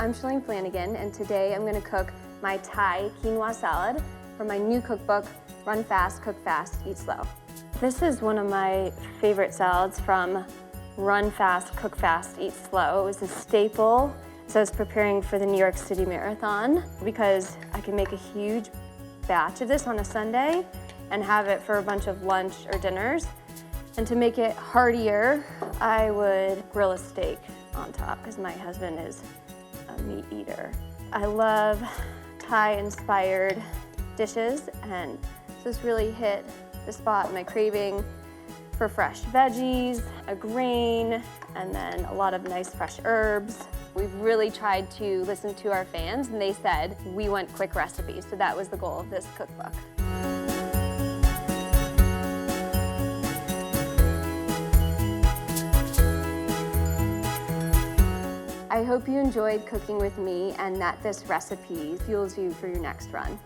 I'm Shalane Flanagan, and today I'm going to cook my Thai quinoa salad from my new cookbook, Run Fast, Cook Fast, Eat Slow. This is one of my favorite salads from Run Fast, Cook Fast, Eat Slow. It was a staple as I was preparing for the New York City Marathon because I can make a huge batch of this on a Sunday and have it for a bunch of lunch or dinners. And to make it heartier, I would grill a steak on top because my husband is a meat eater. I love Thai-inspired dishes, and this really hit the spot in my craving for fresh veggies, a grain, and then a lot of nice fresh herbs. We've really tried to listen to our fans, and they said we want quick recipes, so that was the goal of this cookbook. I hope you enjoyed cooking with me and that this recipe fuels you for your next run.